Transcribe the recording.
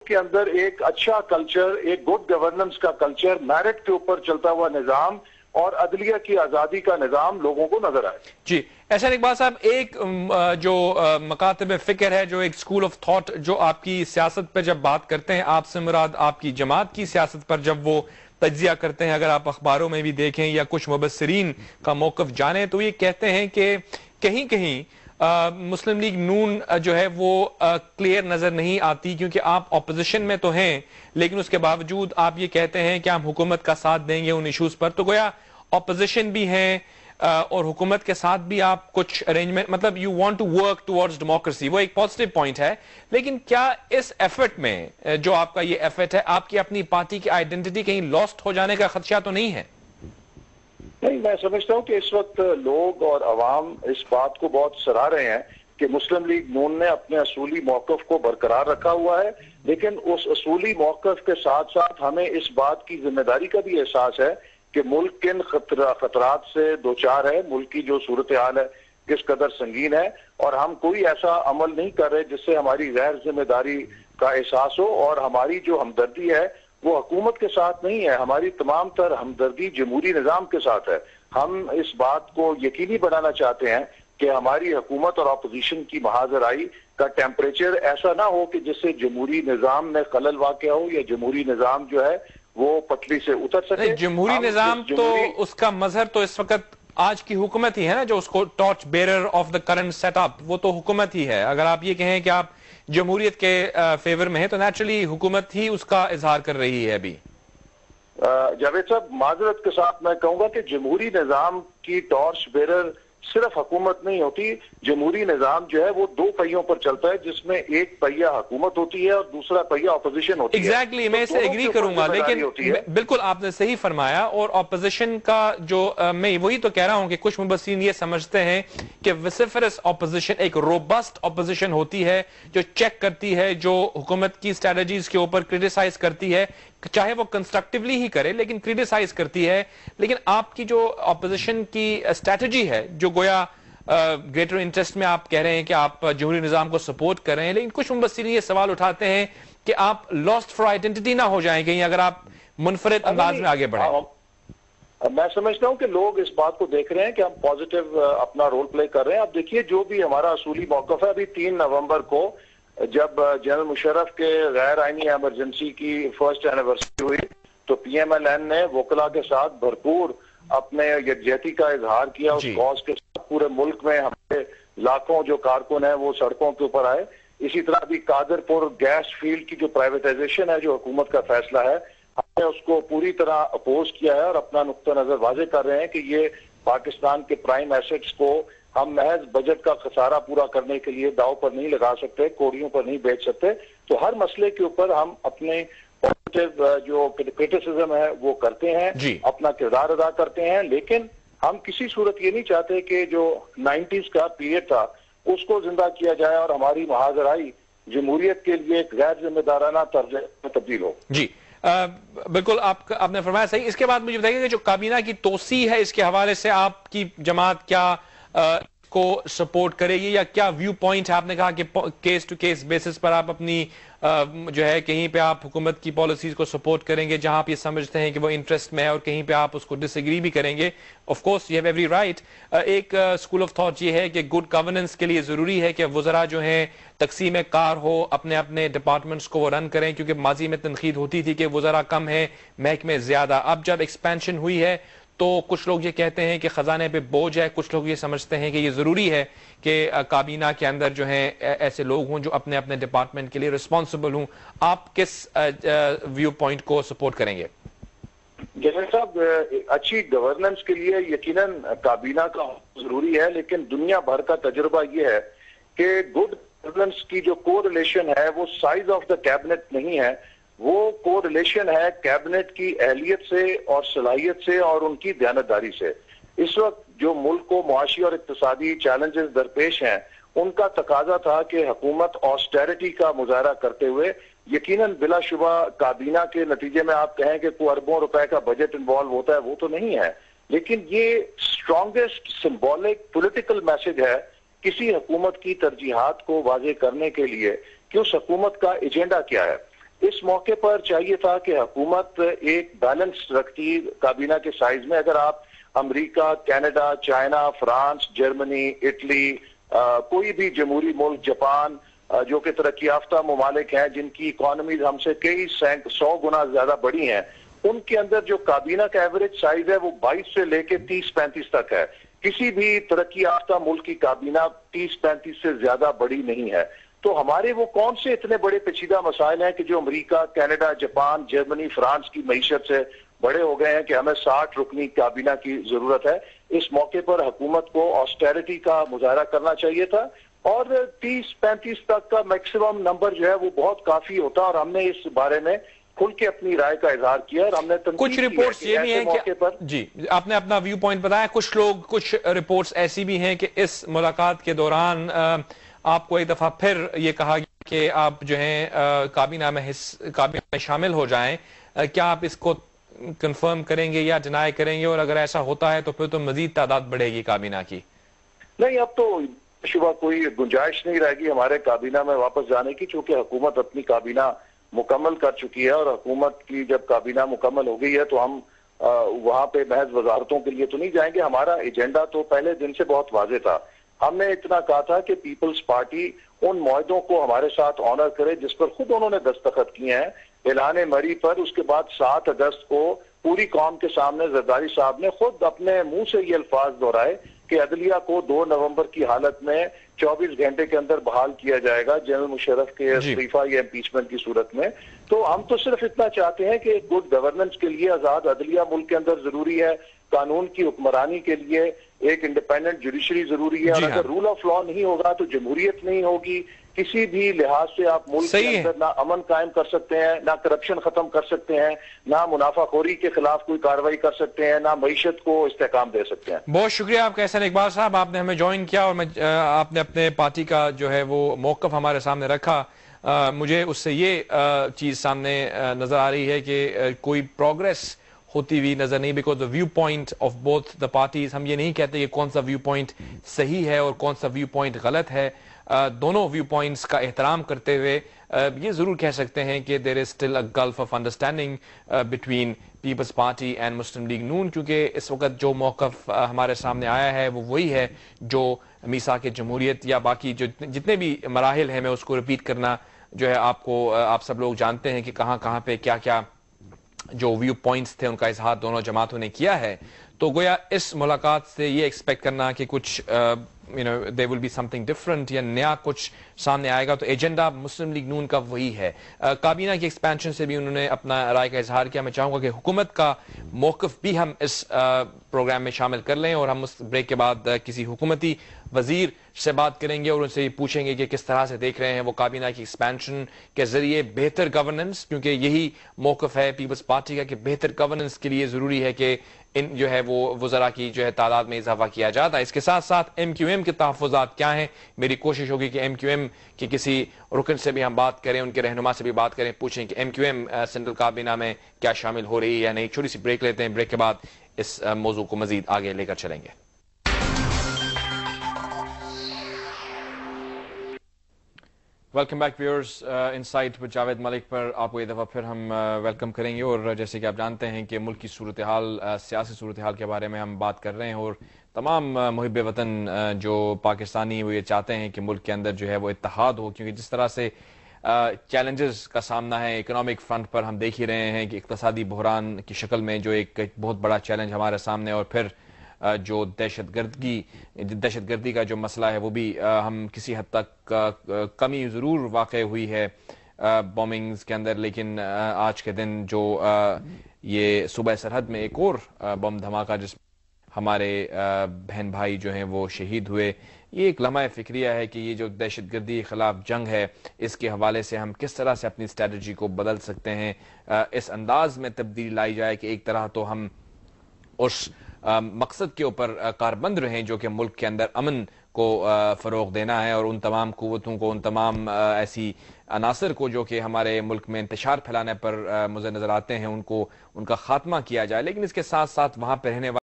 کے اندر ایک اچھا کلچر، ایک گڈ گورننس کا کلچر، میرٹ کے اوپر چلتا ہوا نظام اور عدلیہ کی آزادی کا نظام لوگوں کو نظر آئے۔ جی احسان اقبال صاحب، ایک جو مکاتب فکر ہے، جو ایک اسکول آف تھاٹ جو آپ کی سیاست پہ جب بات کرتے ہیں، آپ سے مراد آپ کی جماعت کی سیاست پر جب وہ تجزیہ کرتے ہیں، اگر آپ اخباروں میں بھی دیکھیں یا کچھ مبصرین کا موقف جانیں تو یہ کہتے ہیں کہ کہیں کہیں مسلم لیگ نون جو ہے وہ کلیئر نظر نہیں آتی، کیونکہ آپ اپوزیشن میں تو ہیں لیکن اس کے باوجود آپ یہ کہتے ہیں کہ ہم حکومت کا ساتھ دیں گے ان ایشوز پر، تو گویا اپوزیشن بھی ہیں اور حکومت کے ساتھ بھی آپ کچھ ارینجمنٹ، مطلب you want to work towards democracy, وہ ایک پازیٹیو پوائنٹ ہے، لیکن کیا اس ایفرٹ میں جو آپ کا یہ ایفرٹ ہے، آپ کی اپنی پارٹی کی آئیڈینٹی کہیں لاسٹ ہو جانے کا خدشہ تو نہیں ہے؟ نہیں، میں سمجھتا ہوں کہ اس وقت لوگ اور عوام اس بات کو بہت سراہ رہے ہیں کہ مسلم لیگ نون نے اپنے اصولی موقف کو برقرار رکھا ہوا ہے، لیکن اس اصولی موقف کے ساتھ ساتھ ہمیں اس بات کی ذمہ داری کا بھی احساس ہے کہ ملک کن خطرات سے دوچار ہے، ملک کی جو صورتحال ہے کس قدر سنگین ہے، اور ہم کوئی ایسا عمل نہیں کر رہے جس سے ہماری غیر ذمہ داری کا احساس ہو، اور ہماری جو ہمدردی ہے وہ حکومت کے ساتھ نہیں ہے، ہماری تمام تر ہمدردی جمہوری نظام کے ساتھ ہے۔ ہم اس بات کو یقینی بنانا چاہتے ہیں کہ ہماری حکومت اور اپوزیشن کی محاذ آرائی کا ٹیمپریچر ایسا نہ ہو کہ جس سے جمہوری نظام میں خلل واقع ہو یا جمہوری نظام جو ہے وہ پٹری سے اتر سکے۔ جمہوری نظام تو اس کا مظہر تو اس وقت آج کی حکومت ہی ہے نا، جو اس کو torch bearer of the current set up, وہ تو حکومت ہی ہے۔ اگر آپ یہ کہیں کہ آپ جمہوریت کے فیور میں ہیں تو نیچرلی حکومت ہی اس کا اظہار کر رہی ہے ابھی۔ جاوید صاحب، معذرت کے ساتھ میں کہوں گا کہ جمہوری نظام کی ٹارچ بیرر صرف حکومت نہیں ہوتی، جمہوری نظام جو ہے وہ دو پہیوں پر چلتا ہے، جس میں ایک پہیہ حکومت ہوتی ہے اور دوسرا پہیہ اپوزیشن ہوتی ہے۔ ایگزیکٹلی، میں اسے ایگری کروں گا، لیکن بالکل آپ نے صحیح فرمایا، اور اپوزیشن کا جو میں وہی تو کہہ رہا ہوں کہ کچھ مبصرین یہ سمجھتے ہیں کہ وسیفرس اپوزیشن ایک روبسٹ اپوزیشن ہوتی ہے جو چیک کرتی ہے، جو حکومت کی اسٹریٹجیز کے اوپر کرٹیسائز کرتی ہے، چاہے وہ کنسٹرکٹیولی ہی کرے لیکن کرٹیسائز کرتی ہے۔ لیکن آپ کی جو اپوزیشن کی اسٹریٹجی ہے، جو گویا گریٹر انٹرسٹ میں آپ کہہ رہے ہیں کہ آپ جمہوری نظام کو سپورٹ کر رہے ہیں، لیکن کچھ مبصرین یہ سوال اٹھاتے ہیں کہ آپ لاسٹ فار آئیڈینٹی نہ ہو جائیں کہیں اگر آپ منفرد انداز میں آگے بڑھیں۔ میں سمجھتا ہوں کہ لوگ اس بات کو دیکھ رہے ہیں کہ ہم پازیٹیو اپنا رول پلے کر رہے ہیں۔ اب دیکھیے، جو بھی ہمارا اصولی موقف ہے، ابھی 3 نومبر کو جب جنرل مشرف کے غیر آئینی ایمرجنسی کی فرسٹ اینیورسری ہوئی تو پی ایم ایل این نے وکلا کے ساتھ بھرپور اپنے یکجہتی کا اظہار کیا اس کاز کے ساتھ۔ پورے ملک میں ہمارے لاکھوں جو کارکن ہیں وہ سڑکوں کے اوپر آئے۔ اسی طرح بھی قادر پور گیس فیلڈ کی جو پرائیویٹائزیشن ہے، جو حکومت کا فیصلہ ہے، ہم نے اس کو پوری طرح اپوز کیا ہے اور اپنا نقطہ نظر واضح کر رہے ہیں کہ یہ پاکستان کے پرائم ایسٹس کو ہم محض بجٹ کا خسارہ پورا کرنے کے لیے داؤ پر نہیں لگا سکتے، کوڑیوں پر نہیں بیچ سکتے۔ تو ہر مسئلے کے اوپر ہم اپنے پازیٹیو جو کرٹیسزم ہے وہ کرتے ہیں، اپنا کردار ادا کرتے ہیں، لیکن ہم کسی صورت یہ نہیں چاہتے کہ جو 90s کا پیریڈ تھا اس کو زندہ کیا جائے اور ہماری محاذ آرائی جمہوریت کے لیے ایک غیر ذمہ دارانہ طرز میں تبدیل ہو۔ جی بالکل، آپ نے فرمایا صحیح۔ اس کے بعد مجھے بتائیے کہ جو کابینہ کی توسیع ہے، اس کے حوالے سے آپ کی جماعت کیا کو سپورٹ کرے گی یا کیا ویو پوائنٹ ہے؟ آپ نے کہا کہ کیس ٹو کیس بیسس پر آپ اپنی جو ہے کہیں پہ آپ حکومت کی پالیسیز کو سپورٹ کریں گے جہاں آپ یہ سمجھتے ہیں کہ وہ انٹرسٹ میں ہے، اور کہیں پہ آپ اس کو ڈس ایگری بھی کریں گے۔ Of course you have every right. ایک اسکول آف تھاٹ یہ ہے کہ گڈ گورننس کے لیے ضروری ہے کہ وزراء جو ہیں تقسیم کار ہو، اپنے اپنے ڈپارٹمنٹس کو وہ رن کریں، کیونکہ ماضی میں تنقید ہوتی تھی کہ وزراء کم ہیں، محکمے زیادہ۔ اب جب ایکسپینشن ہوئی ہے تو کچھ لوگ یہ کہتے ہیں کہ خزانے پہ بوجھ ہے، کچھ لوگ یہ سمجھتے ہیں کہ یہ ضروری ہے کہ کابینہ کے اندر جو ہیں ایسے لوگ ہوں جو اپنے اپنے ڈپارٹمنٹ کے لیے رسپانسبل ہوں۔ آپ کس ویو پوائنٹ کو سپورٹ کریں گے؟ جنرل صاحب، اچھی گورننس کے لیے یقیناً کابینہ کا ضروری ہے، لیکن دنیا بھر کا تجربہ یہ ہے کہ گڈ گورننس کی جو کو ریلیشن ہے وہ سائز آف دا کیبنٹ نہیں ہے، وہ کو ریلیشن ہے کیبنٹ کی اہلیت سے اور صلاحیت سے اور ان کی دیانتداری سے۔ اس وقت جو ملک کو معاشی اور اقتصادی چیلنجز درپیش ہیں، ان کا تقاضا تھا کہ حکومت آسٹیرٹی کا مظاہرہ کرتے ہوئے یقیناً بلا شبہ کابینہ کے نتیجے میں آپ کہیں کہ کوئی اربوں روپے کا بجٹ انوالو ہوتا ہے، وہ تو نہیں ہے، لیکن یہ اسٹرانگسٹ سمبولک پولیٹیکل میسج ہے کسی حکومت کی ترجیحات کو واضح کرنے کے لیے کہ اس حکومت کا ایجنڈا کیا ہے۔ اس موقع پر چاہیے تھا کہ حکومت ایک بیلنس رکھتی کابینہ کے سائز میں. اگر آپ امریکہ، Canada, China, France, Germany, Italy, کوئی بھی جمہوری ملک، جاپان جو کہ ترقی یافتہ ممالک ہیں جن کی اکانومیز ہم سے کئی 100 گنا زیادہ بڑی ہیں، ان کے اندر جو کابینہ کا ایوریج سائز ہے وہ 22 سے لے کے 30-35 تک ہے. کسی بھی ترقی یافتہ ملک کی کابینہ 30-35 سے زیادہ بڑی نہیں ہے. تو ہمارے وہ کون سے اتنے بڑے پیچیدہ مسائل ہیں کہ جو امریکہ، کینیڈا، جاپان، جرمنی، فرانس کی معیشت سے بڑے ہو گئے ہیں کہ ہمیں 60 رکنی کابینہ کی ضرورت ہے. اس موقع پر حکومت کو آسٹیرٹی کا مظاہرہ کرنا چاہیے تھا اور 30-35 تک کا میکسیمم نمبر جو ہے وہ بہت کافی ہوتا، اور ہم نے اس بارے میں کھل کے اپنی رائے کا اظہار کیا. اور ہم نے کچھ رپورٹس یہ بھی ہیں کہ جی آپ نے اپنا ویو پوائنٹ بتایا، کچھ رپورٹس ایسی بھی ہیں کہ اس ملاقات کے دوران آپ کو ایک دفعہ پھر یہ کہا گیا کہ آپ جو ہیں کابینہ میں شامل ہو جائیں. کیا آپ اس کو کنفرم کریں گے یا ڈینائی کریں گے، اور اگر ایسا ہوتا ہے تو پھر تو مزید تعداد بڑھے گی کابینہ کی؟ نہیں، اب تو شبہ کوئی گنجائش نہیں رہے گی ہمارے کابینہ میں واپس جانے کی، چونکہ حکومت اپنی کابینہ مکمل کر چکی ہے. اور حکومت کی جب کابینہ مکمل ہو گئی ہے تو ہم وہاں پہ محض وزارتوں کے لیے تو نہیں جائیں گے. ہمارا ایجنڈا تو پہلے دن سے بہت واضح تھا. ہم نے اتنا کہا تھا کہ پیپلز پارٹی ان معاہدوں کو ہمارے ساتھ آنر کرے جس پر خود انہوں نے دستخط کیے ہیں اعلان مری پر. اس کے بعد 7 اگست کو پوری قوم کے سامنے زرداری صاحب نے خود اپنے منہ سے یہ الفاظ دہرائے کہ عدلیہ کو 2 نومبر کی حالت میں 24 گھنٹے کے اندر بحال کیا جائے گا جنرل مشرف کے استعفیٰ یا امپیچمنٹ کی صورت میں. تو ہم تو صرف اتنا چاہتے ہیں کہ ایک گڈ گورننس کے لیے آزاد عدلیہ ملک کے اندر ضروری ہے، قانون کی حکمرانی کے لیے ایک انڈیپینڈنٹ جوڈیشری ضروری ہے. اور اگر رول آف لا نہیں ہوگا تو جمہوریت نہیں ہوگی. کسی بھی لحاظ سے آپ ملک کے اندر نہ امن قائم کر سکتے ہیں، نہ کرپشن ختم کر سکتے ہیں، نہ منافع خوری کے خلاف کوئی کارروائی کر سکتے ہیں، نہ معیشت کو استحکام دے سکتے ہیں. بہت شکریہ آپ کا احسان اقبال صاحب، آپ نے ہمیں جوائن کیا اور آپ نے اپنے پارٹی کا جو ہے وہ موقف ہمارے سامنے رکھا. مجھے اس سے یہ چیز سامنے نظر آ رہی ہے کہ کوئی پروگریس ہوتی ہوئی نظر نہیں، because the viewpoint of both the parties. ہم یہ نہیں کہتے کہ کون سا ویو پوائنٹ صحیح ہے اور کون سا ویو پوائنٹ غلط ہے. دونوں ویو پوائنٹس کا احترام کرتے ہوئے یہ ضرور کہہ سکتے ہیں کہ there is still a gulf of understanding between Peoples Party and Muslim League Noon, کیونکہ اس وقت جو موقف ہمارے سامنے آیا ہے وہ وہی ہے جو میثاق جمہوریت یا باقی جو جتنے بھی مراحل ہیں، میں اس کو ریپیٹ کرنا جو ہے آپ سب لوگ جانتے ہیں کہ کہاں پہ کیا کیا جو ویو پوائنٹس تھے ان کا اظہار دونوں جماعتوں نے کیا ہے. تو گویا اس ملاقات سے یہ ایکسپیکٹ کرنا کہ کچھ there will be something different یا نیا کچھ سامنے آئے گا، تو ایجنڈا مسلم لیگ نون کا وہی ہے. کابینہ کی ایکسپینشن سے بھی انہوں نے اپنا رائے کا اظہار کیا. میں چاہوں گا کہ حکومت کا موقف بھی ہم اس پروگرام میں شامل کر لیں، اور ہم اس بریک کے بعد کسی حکومتی وزیر سے بات کریں گے اور ان سے یہ پوچھیں گے کہ کس طرح سے دیکھ رہے ہیں وہ کابینہ کی ایکسپینشن کے ذریعے بہتر گورننس، کیونکہ یہی موقف ہے پیپلز پارٹی کا کہ بہتر گورننس کے لیے ضروری ہے کہ ان جو ہے وہ وزراء کی جو ہے تعداد میں اضافہ کیا جاتا ہے. اس کے ساتھ ساتھ ایم کیو ایم کے تحفظات کیا ہیں. میری کوشش ہوگی کہ ایم کیو ایم کی کسی رکن سے بھی ہم بات کریں، ان کے رہنما سے بھی بات کریں، پوچھیں کہ ایم کیو ایم سینٹرل کابینہ میں کیا شامل ہو رہی ہے یا نہیں. چھوٹی سی بریک لیتے ہیں، بریک کے بعد اس موضوع کو مزید آگے لے کر چلیں گے. Welcome back viewers, insight with Javed Malik پر آپ کو یہ دفعہ پھر ہم ویلکم کریں گے. اور جیسے کہ آپ جانتے ہیں کہ ملک کی صورتحال، سیاسی صورتحال کے بارے میں ہم بات کر رہے ہیں، اور تمام محب وطن جو پاکستانی وہ یہ چاہتے ہیں کہ ملک کے اندر جو ہے وہ اتحاد ہو، کیونکہ جس طرح سے چیلنجز کا سامنا ہے اکنامک فرنٹ پر، ہم دیکھ ہی رہے ہیں کہ اقتصادی بحران کی شکل میں جو ایک بہت بڑا چیلنج ہمارے سامنے، اور پھر جو دہشت گردی کا جو مسئلہ ہے وہ بھی ہم کسی حد تک کمی ضرور واقع ہوئی ہے بومنگز کے اندر، لیکن آج کے دن جو یہ صوبہ سرحد میں ایک اور بم دھماکہ جس ہمارے بہن بھائی جو ہیں وہ شہید ہوئے، یہ ایک لمحہ فکریہ ہے کہ یہ جو دہشت گردی کے خلاف جنگ ہے اس کے حوالے سے ہم کس طرح سے اپنی اسٹریٹجی کو بدل سکتے ہیں، اس انداز میں تبدیلی لائی جائے کہ ایک طرح تو ہم اس مقصد کے اوپر کاربند رہیں جو کہ ملک کے اندر امن کو فروغ دینا ہے، اور ان تمام قوتوں کو، ان تمام ایسی عناصر کو جو کہ ہمارے ملک میں انتشار پھیلانے پر مجھے نظر آتے ہیں ان کا خاتمہ کیا جائے. لیکن اس کے ساتھ ساتھ وہاں پہ رہنے